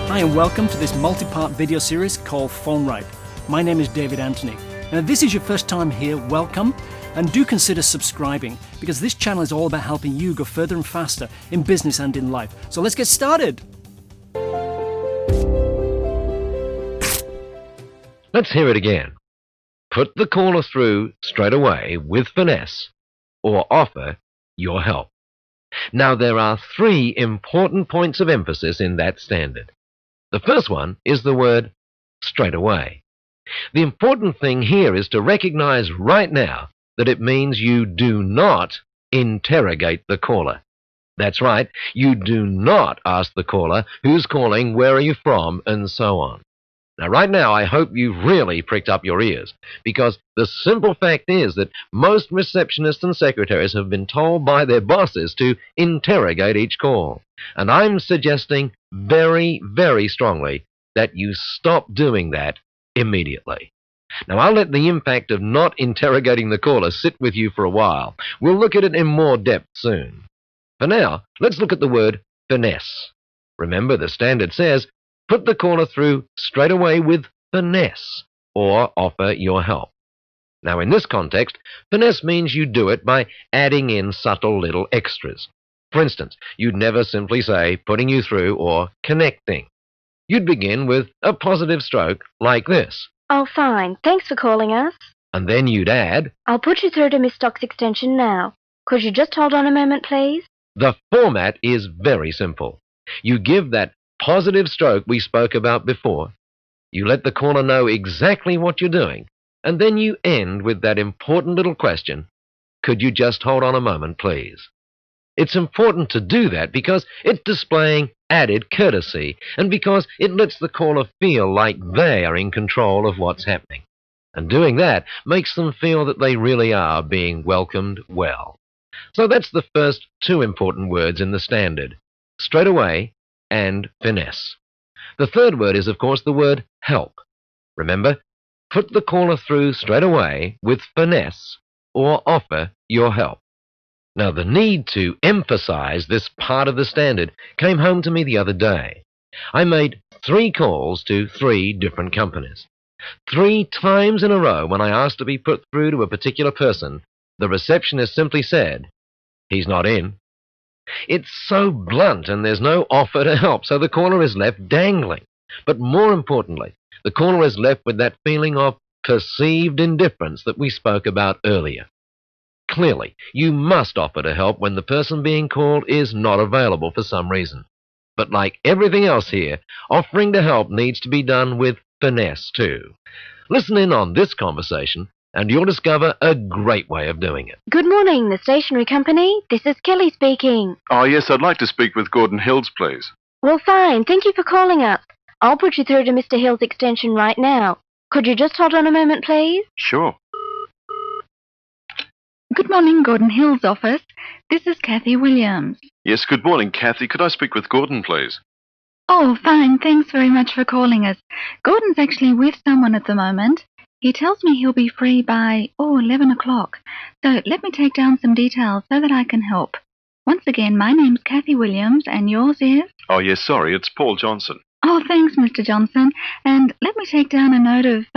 Hi and welcome to this multi-part video series called Phone Right. My name is David Anthony. Now, if this is your first time here, welcome, and do consider subscribing because this channel is all about helping you go further and faster in business and in life. So let's get started. Let's hear it again. Put the caller through straight away with finesse or offer your help. Now, there are three important points of emphasis in that standard. The first one is the word straight away. The important thing here is to recognize right now that it means you do not interrogate the caller. That's right, you do not ask the caller who's calling, where are you from, and so on. Now, right now, I hope you've really pricked up your ears, because the simple fact is that most receptionists and secretaries have been told by their bosses to interrogate each call. And I'm suggesting very, very strongly that you stop doing that immediately. Now, I'll let the impact of not interrogating the caller sit with you for a while. We'll look at it in more depth soon. For now, let's look at the word finesse. Remember, the standard says, put the caller through straight away with finesse or offer your help. Now, in this context, finesse means you do it by adding in subtle little extras. For instance, you'd never simply say putting you through or connecting. You'd begin with a positive stroke like this. Oh, fine. Thanks for calling us. And then you'd add, I'll put you through to Miss Stock's extension now. Could you just hold on a moment, please? The format is very simple. You give that positive stroke we spoke about before. You let the caller know exactly what you're doing, and then you end with that important little question, could you just hold on a moment, please? It's important to do that because it's displaying added courtesy and because it lets the caller feel like they are in control of what's happening. And doing that makes them feel that they really are being welcomed well. So that's the first two important words in the standard, straight away and finesse. The third word is, of course, the word help. Remember, put the caller through straight away with finesse or offer your help. Now, the need to emphasize this part of the standard came home to me the other day. I made 3 calls to 3 different companies. 3 times in a row, when I asked to be put through to a particular person, the receptionist simply said, he's not in. It's so blunt and there's no offer to help, so the caller is left dangling. But more importantly, the caller is left with that feeling of perceived indifference that we spoke about earlier. Clearly, you must offer to help when the person being called is not available for some reason. But like everything else here, offering to help needs to be done with finesse too. Listen in on this conversation and you'll discover a great way of doing it. Good morning, the stationery company. This is Kelly speaking. Oh, yes, I'd like to speak with Gordon Hills, please. Well, fine. Thank you for calling us. I'll put you through to Mr. Hill's extension right now. Could you just hold on a moment, please? Sure. Good morning, Gordon Hill's office. This is Kathy Williams. Yes, good morning, Kathy. Could I speak with Gordon, please? Oh, fine. Thanks very much for calling us. Gordon's actually with someone at the moment. He tells me he'll be free by, 11 o'clock. So let me take down some details so that I can help. Once again, my name's Kathy Williams, and yours is? Oh, yes, sorry, it's Paul Johnson. Oh, thanks, Mr. Johnson. And let me take down a note of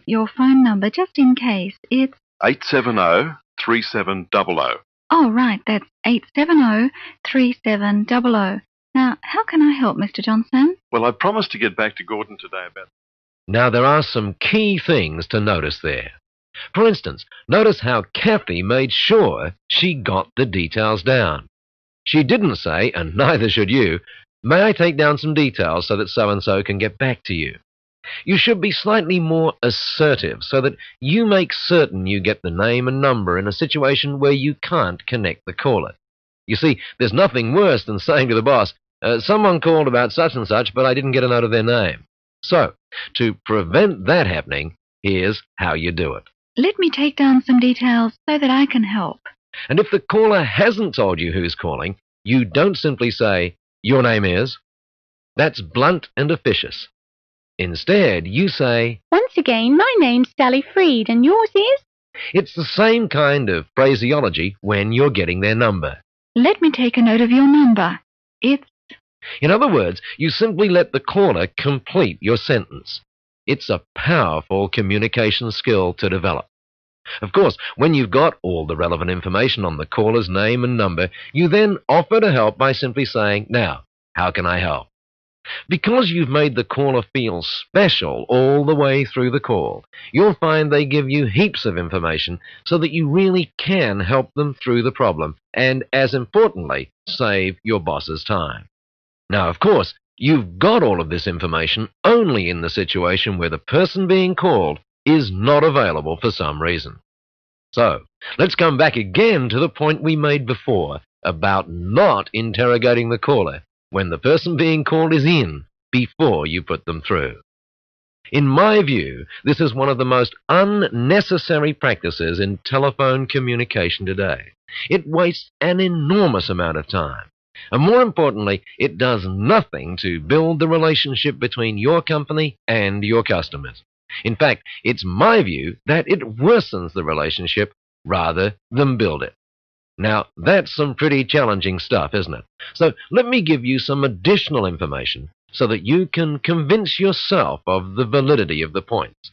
your phone number, just in case. It's 870-3700. Oh, right, that's 870-3700. Now, how can I help, Mr. Johnson? Well, I promised to get back to Gordon today about... Now, there are some key things to notice there. For instance, notice how Kathy made sure she got the details down. She didn't say, and neither should you, may I take down some details so that so-and-so can get back to you. You should be slightly more assertive so that you make certain you get the name and number in a situation where you can't connect the caller. You see, there's nothing worse than saying to the boss, someone called about such and such, but I didn't get a note of their name. So, to prevent that happening, here's how you do it. Let me take down some details so that I can help. And if the caller hasn't told you who's calling, you don't simply say, your name is. That's blunt and officious. Instead, you say, Once again, my name's Sally Freed, and yours is? It's the same kind of phraseology when you're getting their number. Let me take a note of your number. It's In other words, you simply let the caller complete your sentence. It's a powerful communication skill to develop. Of course, when you've got all the relevant information on the caller's name and number, you then offer to help by simply saying, "Now, how can I help?" Because you've made the caller feel special all the way through the call, you'll find they give you heaps of information so that you really can help them through the problem and, as importantly, save your boss's time. Now, of course, you've got all of this information only in the situation where the person being called is not available for some reason. So, let's come back again to the point we made before about not interrogating the caller when the person being called is in before you put them through. In my view, this is one of the most unnecessary practices in telephone communication today. It wastes an enormous amount of time. And more importantly, it does nothing to build the relationship between your company and your customers. In fact, it's my view that it worsens the relationship rather than build it. Now, that's some pretty challenging stuff, isn't it? So let me give you some additional information so that you can convince yourself of the validity of the points.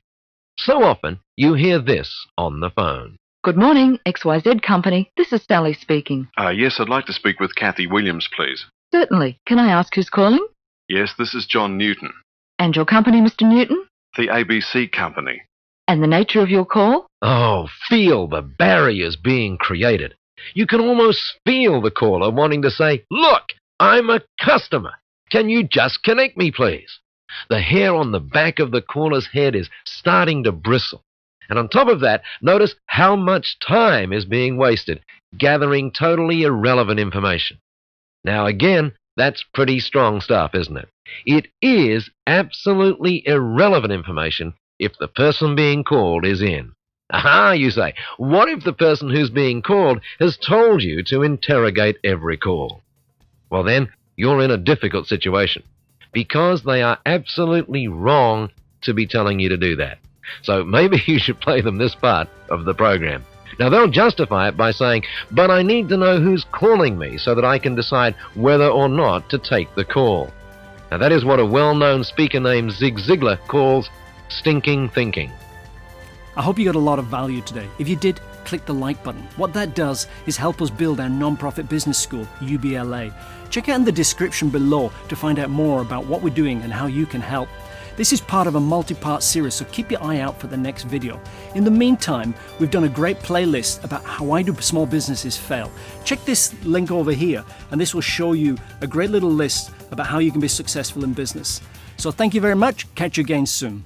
So often, you hear this on the phone. Good morning, XYZ Company. This is Sally speaking. Yes, I'd like to speak with Kathy Williams, please. Certainly. Can I ask who's calling? Yes, this is John Newton. And your company, Mr. Newton? The ABC Company. And the nature of your call? Oh, feel the barriers being created. You can almost feel the caller wanting to say, "Look, I'm a customer. Can you just connect me, please?" The hair on the back of the caller's head is starting to bristle. And on top of that, notice how much time is being wasted gathering totally irrelevant information. Now again, that's pretty strong stuff, isn't it? It is absolutely irrelevant information if the person being called is in. Aha, you say. What if the person who's being called has told you to interrogate every call? Well then, you're in a difficult situation because they are absolutely wrong to be telling you to do that. So maybe you should play them this part of the program. Now they'll justify it by saying, "But I need to know who's calling me so that I can decide whether or not to take the call." Now that is what a well-known speaker named Zig Ziglar calls stinking thinking. I hope you got a lot of value today. If you did, click the like button. What that does is help us build our non-profit business school, UBLA. Check out in the description below to find out more about what we're doing and how you can help. This is part of a multi-part series, so keep your eye out for the next video. In the meantime, we've done a great playlist about why do small businesses fail. Check this link over here, and this will show you a great little list about how you can be successful in business. So thank you very much. Catch you again soon.